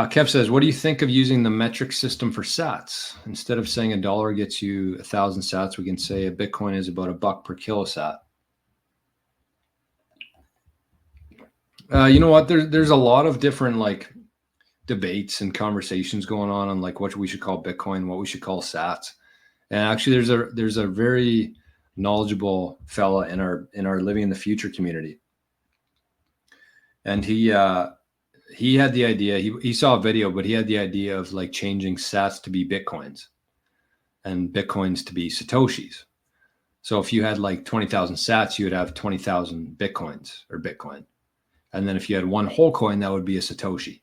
Kev says, what do you think of using the metric system for sats? Instead of saying $1 gets you 1,000 sats, we can say a Bitcoin is about $1 per kilosat. You know what? There's a lot of different like debates and conversations going on like what we should call Bitcoin, what we should call sats. And actually, there's a very knowledgeable fella in our Living in the Future community, and he had the idea. He saw a video, but he had the idea of like changing sats to be Bitcoins, and Bitcoins to be Satoshis. So if you had like 20,000 sats, you would have 20,000 Bitcoins or Bitcoin. And then if you had one whole coin, that would be a Satoshi.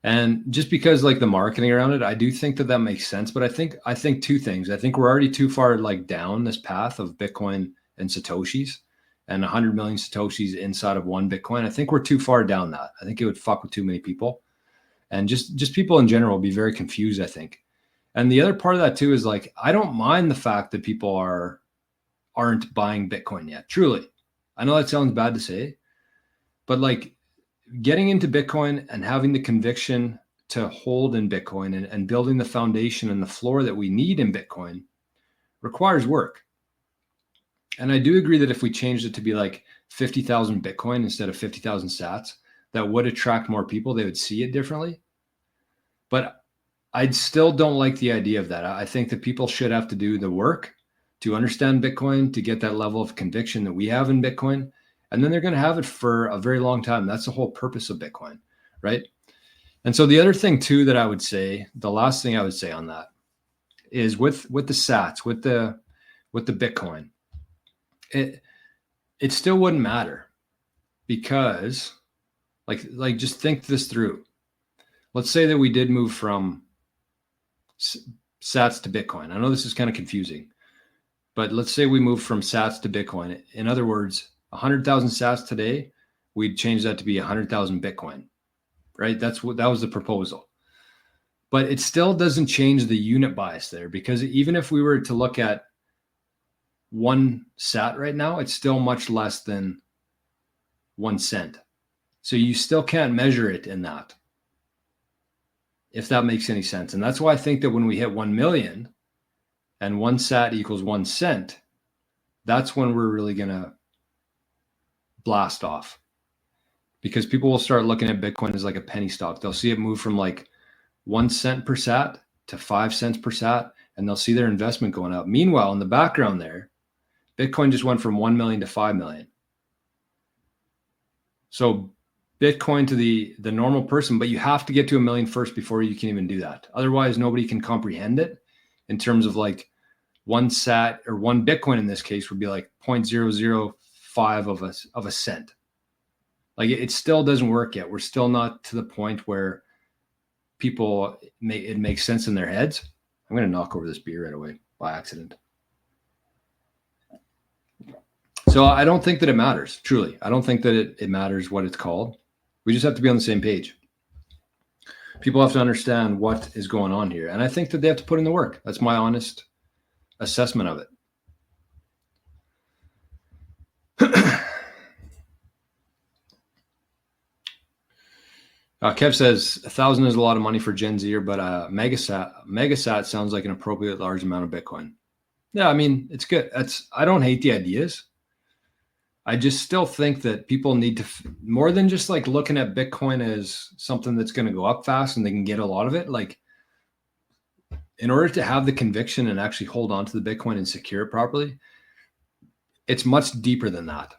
And just because like the marketing around it, I do think that makes sense. But I think two things. I think we're already too far like down this path of Bitcoin and Satoshis and 100 million Satoshis inside of one Bitcoin. I think we're too far down that. I think it would fuck with too many people. And just people in general will be very confused, I think. And the other part of that too is like, I don't mind the fact that people aren't buying Bitcoin yet. Truly. I know that sounds bad to say, but like getting into Bitcoin and having the conviction to hold in Bitcoin and building the foundation and the floor that we need in Bitcoin requires work. And I do agree that if we changed it to be like 50,000 Bitcoin instead of 50,000 sats, that would attract more people. They would see it differently. But I still don't like the idea of that. I think that people should have to do the work to understand Bitcoin, to get that level of conviction that we have in Bitcoin. And then they're going to have it for a very long time. That's the whole purpose of Bitcoin, right? And so the other thing too that I would say, the last thing I would say on that is with the sats, with the Bitcoin, it still wouldn't matter because like just think this through. Let's say that we did move from sats to Bitcoin. I know this is kind of confusing, but let's say we move from sats to Bitcoin. In other words, 100,000 sats today, we'd change that to be 100,000 Bitcoin, right? That was the proposal. But it still doesn't change the unit bias there, because even if we were to look at 1 sat right now, it's still much less than 1 cent. So you still can't measure it in that, if that makes any sense. And that's why I think that when we hit 1 million and 1 sat equals 1 cent, that's when we're really going to blast off, because people will start looking at Bitcoin as like a penny stock. They'll see it move from like 1 cent per sat to 5 cents per sat, and they'll see their investment going up. Meanwhile, in the background there, Bitcoin just went from 1 million to 5 million. So Bitcoin to the normal person, but you have to get to 1 million first before you can even do that. Otherwise, nobody can comprehend it in terms of like 1 sat or 1 Bitcoin in this case would be like 0.005 of a cent. Like it still doesn't work yet. We're still not to the point where it makes sense in their heads. I'm going to knock over this beer right away by accident. So I don't think that it matters. Truly. I don't think that it matters what it's called. We just have to be on the same page. People have to understand what is going on here. And I think that they have to put in the work. That's my honest assessment of it. Kev says 1,000 is a lot of money for Gen Zer, but megasat sounds like an appropriate large amount of Bitcoin. Yeah, I mean, it's good. I don't hate the ideas. I just still think that people need to, more than just like looking at Bitcoin as something that's going to go up fast and they can get a lot of it. Like, in order to have the conviction and actually hold on to the Bitcoin and secure it properly, it's much deeper than that.